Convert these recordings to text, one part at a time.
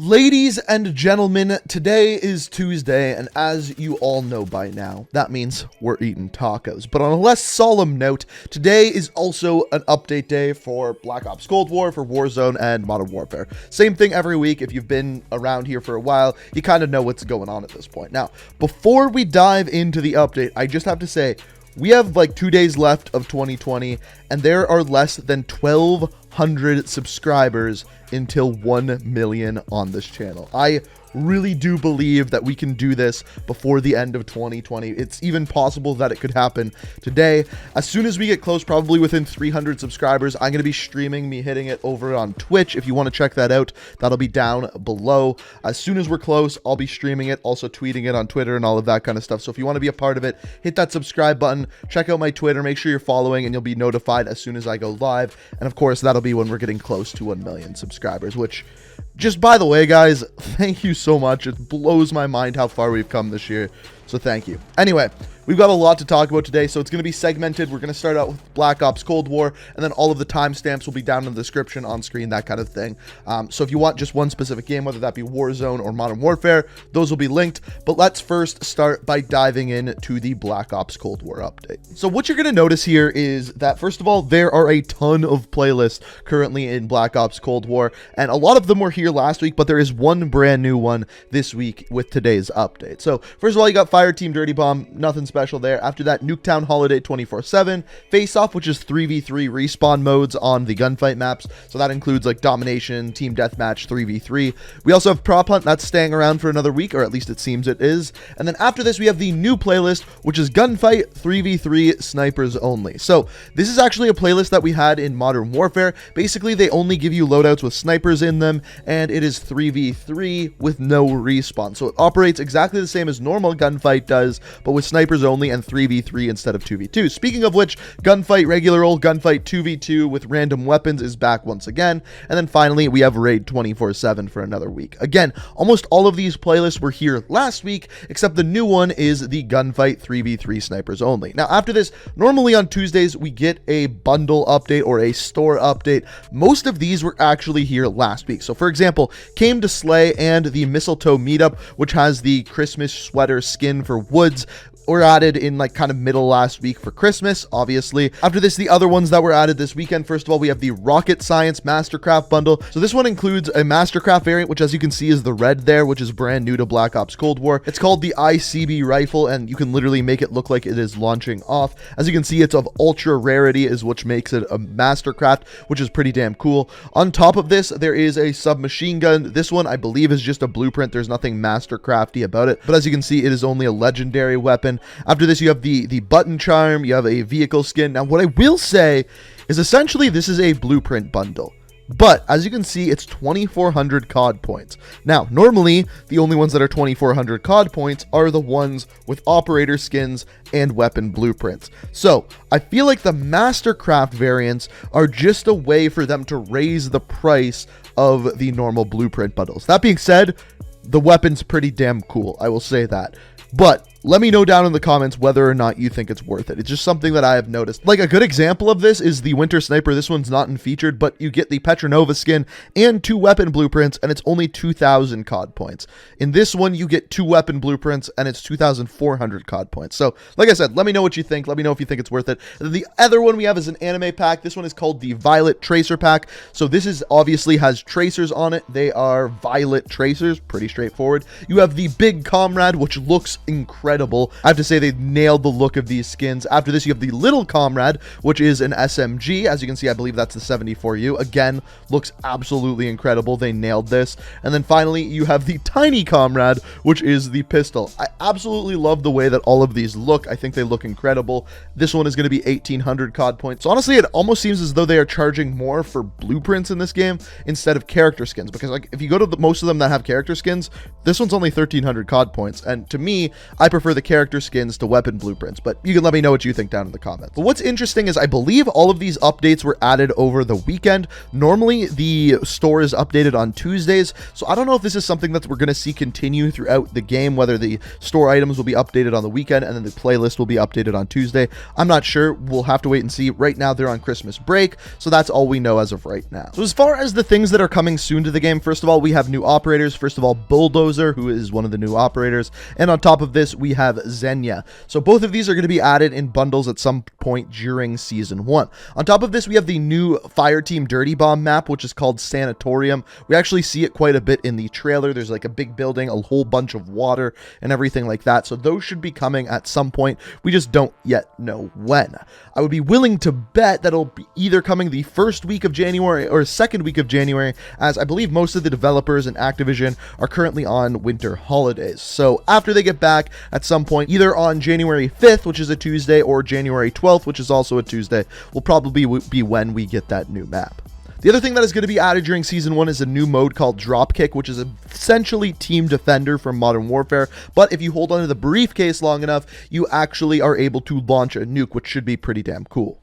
Ladies and gentlemen, today is Tuesday, and as you all know by now, that means we're eating tacos. But on a less solemn note, today is also an update day for Black Ops Cold War, for Warzone, and Modern Warfare. Same thing every week. If you've been around here for a while, you kind of know what's going on at this point. Now, before we dive into the update, I just have to say, we have like 2 days left of 2020, and there are less than 1,200 subscribers until 1 million on this channel. I really do believe that we can do this before the end of 2020. It's even possible that it could happen today. As soon as we get close, probably within 300 subscribers, I'm going to be streaming me hitting it over on Twitch. If you want to check that out, that'll be down below. As soon as we're close, I'll be streaming it, also tweeting it on Twitter and all of that kind of stuff. So if you want to be a part of it, hit that subscribe button, check out my Twitter, make sure you're following, and you'll be notified as soon as I go live. And of course, that'll be when we're getting close to 1 million subscribers, which, just by the way, guys, thank you so much. It blows my mind how far we've come this year. So thank you. Anyway, we've got a lot to talk about today, so it's going to be segmented. We're going to start out with Black Ops Cold War, and then all of the timestamps will be down in the description, on screen, that kind of thing. So if you want just one specific game, whether that be Warzone or Modern Warfare, those will be linked. But let's first start by diving into the Black Ops Cold War update. So what you're going to notice here is that, first of all, there are a ton of playlists currently in Black Ops Cold War, and a lot of them were here last week, but there is one brand new one this week with today's update. So first of all, you got Fire Team Dirty Bomb, nothing special there. After that, Nuketown Holiday 24/7, Face Off, which is 3v3 respawn modes on the gunfight maps. So that includes like Domination, Team Deathmatch, 3v3. We also have Prop Hunt, that's staying around for another week, or at least it seems it is. And then after this, we have the new playlist, which is Gunfight 3v3 Snipers Only. So this is actually a playlist that we had in Modern Warfare. Basically, they only give you loadouts with snipers in them, and it is 3v3 with no respawn. So it operates exactly the same as normal Gunfight does, but with snipers only and 3v3 instead of 2v2. Speaking of which, Gunfight regular old Gunfight 2v2 with random weapons is back once again. And then finally, we have Raid 24/7 for another week. Again, almost all of these playlists were here last week, except the new one is the Gunfight 3v3 Snipers Only. Now, after this, normally on Tuesdays, we get a bundle update or a store update. Most of these were actually here last week. So for example, Came to Slay and the Mistletoe Meetup, which has the Christmas sweater skin for Woods, were added in like kind of middle last week for Christmas, obviously. After this, the other ones that were added this weekend, first of all, we have the Rocket Science Mastercraft bundle. So this one includes a Mastercraft variant, which as you can see is the red there, which is brand new to Black Ops Cold War. It's called the ICB rifle, and you can literally make it look like it is launching off. As you can see, it's of ultra rarity, is which makes it a Mastercraft, which is pretty damn cool. On top of this, there is a submachine gun. This one, I believe, is just a blueprint. There's nothing Mastercrafty about it, but as you can see, it is only a legendary weapon. After this, you have the button charm, you have a vehicle skin. Now, what I will say is essentially this is a blueprint bundle. But as you can see, it's 2,400 COD points. Now, normally, the only ones that are 2,400 COD points are the ones with operator skins and weapon blueprints. So, I feel like the Mastercraft variants are just a way for them to raise the price of the normal blueprint bundles. That being said, the weapon's pretty damn cool, I will say that. But let me know down in the comments whether or not you think it's worth it. It's just something that I have noticed. Like a good example of this is the Winter Sniper. This one's not in featured, but you get the Petronova skin and 2 weapon blueprints, and it's only 2,000 COD points. In this one, you get 2 weapon blueprints, and it's 2,400 COD points. So, like I said, let me know what you think. Let me know if you think it's worth it. And the other one we have is an anime pack. This one is called the Violet Tracer Pack. So this is obviously has tracers on it. They are violet tracers. Pretty straightforward. You have the Big Comrade, which looks incredible. I have to say they nailed the look of these skins. After this, you have the Little Comrade, which is an SMG. As you can see, I believe that's the 74U. Again, looks absolutely incredible. They nailed this. And then finally, you have the Tiny Comrade, which is the pistol. I absolutely love the way that all of these look. I think they look incredible. This one is going to be 1,800 COD points. So honestly, it almost seems as though they are charging more for blueprints in this game instead of character skins. Because like if you go to most of them that have character skins, this one's only 1,300 COD points. And to me, I prefer prefer the character skins to weapon blueprints, but you can let me know what you think down in the comments. But what's interesting is I believe all of these updates were added over the weekend. Normally the store is updated on Tuesdays, so I don't know if this is something that we're going to see continue throughout the game, whether the store items will be updated on the weekend and then the playlist will be updated on Tuesday. I'm not sure. We'll have to wait and see. Right now they're on Christmas break, so that's all we know as of right now. So as far as the things that are coming soon to the game, first of all, we have new operators. First of all, Bulldozer, who is one of the new operators, and on top of this we have Xenia. So both of these are going to be added in bundles at some point during season 1. On top of this, we have the new Fireteam Dirty Bomb map, which is called Sanatorium. We actually see it quite a bit in the trailer. There's like a big building, a whole bunch of water and everything like that. So those should be coming at some point. We just don't yet know when. I would be willing to bet that it'll be either coming the first week of January or second week of January, as I believe most of the developers in Activision are currently on winter holidays. So after they get back at some point, either on January 5th, which is a Tuesday, or January 12th, which is also a Tuesday, will probably be when we get that new map. The other thing that is going to be added during Season 1 is a new mode called Dropkick, which is essentially Team Defender from Modern Warfare, but if you hold onto the briefcase long enough, you actually are able to launch a nuke, which should be pretty damn cool.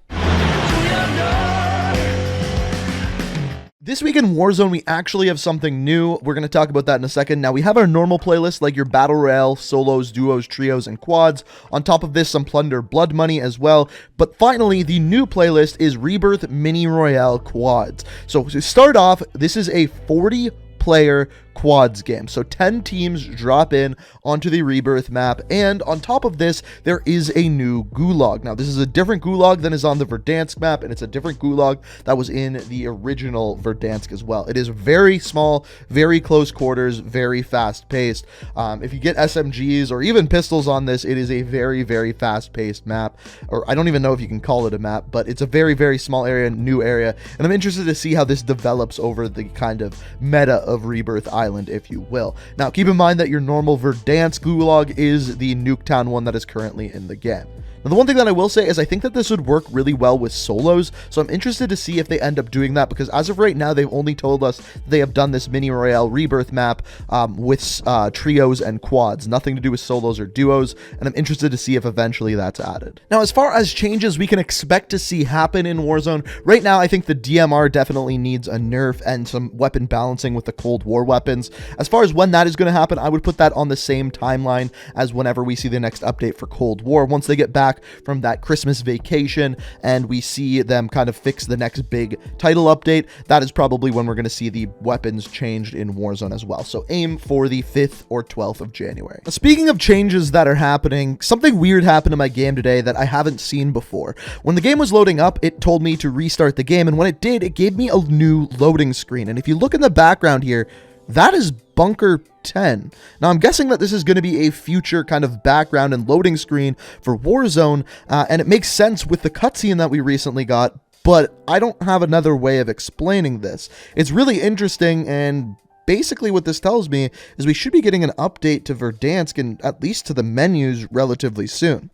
This week in Warzone, we actually have something new. We're going to talk about that in a second. Now, we have our normal playlist, like your Battle Royale, solos, duos, trios, and quads. On top of this, some Plunder Blood Money as well. But finally, the new playlist is Rebirth Mini Royale Quads. So to start off, this is a 40-player quads game. So 10 teams drop in onto the Rebirth map, and on top of this, there is a new gulag. Now, this is a different gulag than is on the Verdansk map, and it's a different gulag that was in the original Verdansk as well. It is very small, very close quarters, very fast-paced. If you get SMGs or even pistols on this, it is a very, very fast-paced map, or I don't even know if you can call it a map, but it's a very, very small area, new area, and I'm interested to see how this develops over the kind of meta of Rebirth Island, if you will. Now, keep in mind that your normal Verdansk gulag is the Nuketown one that is currently in the game. Now, the one thing that I will say is I think that this would work really well with solos, so I'm interested to see if they end up doing that, because as of right now, they've only told us they have done this Mini Royale Rebirth map with trios and quads, nothing to do with solos or duos, and I'm interested to see if eventually that's added. Now, as far as changes we can expect to see happen in Warzone, right now I think the DMR definitely needs a nerf and some weapon balancing with the Cold War weapons. As far as when that is going to happen, I would put that on the same timeline as whenever we see the next update for Cold War. Once they get back from that Christmas vacation and we see them kind of fix the next big title update, that is probably when we're going to see the weapons changed in Warzone as well. So aim for the 5th or 12th of January. Now, speaking of changes that are happening, something weird happened in my game today that I haven't seen before. When the game was loading up, it told me to restart the game, and when it did, it gave me a new loading screen. And if you look in the background here, that is Bunker 10. Now, I'm guessing that this is going to be a future kind of background and loading screen for Warzone, and it makes sense with the cutscene that we recently got, but I don't have another way of explaining this. It's really interesting, and basically what this tells me is we should be getting an update to Verdansk and at least to the menus relatively soon.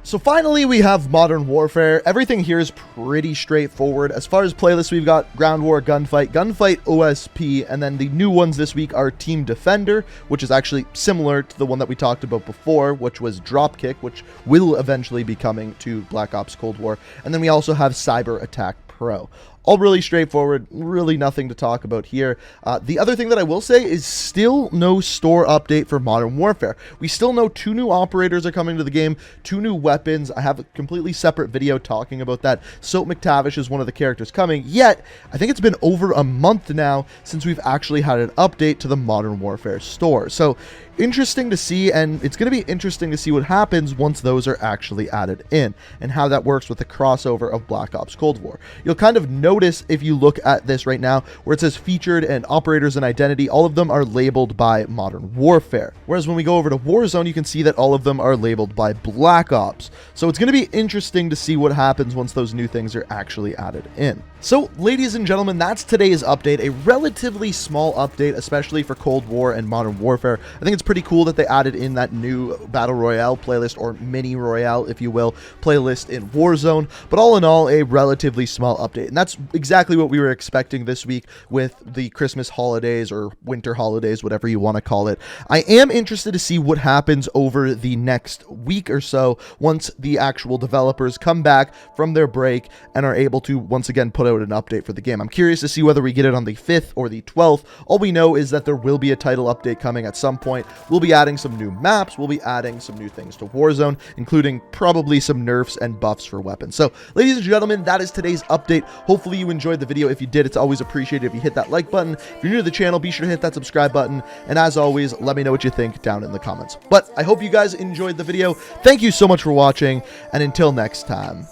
So finally, we have Modern Warfare. Everything here is pretty straightforward. As far as playlists, we've got Ground War, Gunfight, OSP, and then the new ones this week are Team Defender, which is actually similar to the one that we talked about before, which was Dropkick, which will eventually be coming to Black Ops Cold War. And then we also have Cyber Attack Pro. All really straightforward, really nothing to talk about here. The other thing that I will say is still no store update for Modern Warfare. We still know 2 new operators are coming to the game, 2 new weapons. I have a completely separate video talking about that. Soap McTavish is one of the characters coming, yet I think it's been over a month now since we've actually had an update to the Modern Warfare store. So interesting to see, and it's going to be interesting to see what happens once those are actually added in and how that works with the crossover of Black Ops Cold War. You'll kind of notice if you look at this right now where it says featured and operators and identity, all of them are labeled by Modern Warfare. Whereas when we go over to Warzone, you can see that all of them are labeled by Black Ops. So it's going to be interesting to see what happens once those new things are actually added in. So, ladies and gentlemen, that's today's update. A relatively small update, especially for Cold War and Modern Warfare. I think it's pretty cool that they added in that new Battle Royale playlist, or Mini Royale, if you will, playlist in Warzone. But all in all, a relatively small update. And that's exactly what we were expecting this week with the Christmas holidays or winter holidays, whatever you want to call it. I am interested to see what happens over the next week or so once the actual developers come back from their break and are able to once again put out an update for the game. I'm curious to see whether we get it on the 5th or the 12th. All we know is that there will be a title update coming at some point. We'll be adding some new maps. We'll be adding some new things to Warzone, including probably some nerfs and buffs for weapons. So, ladies and gentlemen, that is today's update. Hopefully you enjoyed the video. If you did, it's always appreciated if you hit that like button. If you're new to the channel, be sure to hit that subscribe button. And as always, let me know what you think down in the comments. But I hope you guys enjoyed the video. Thank you so much for watching. And until next time,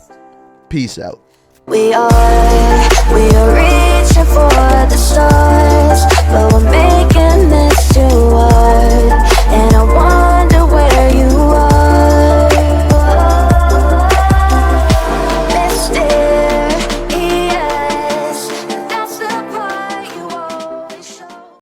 peace out. We are reaching for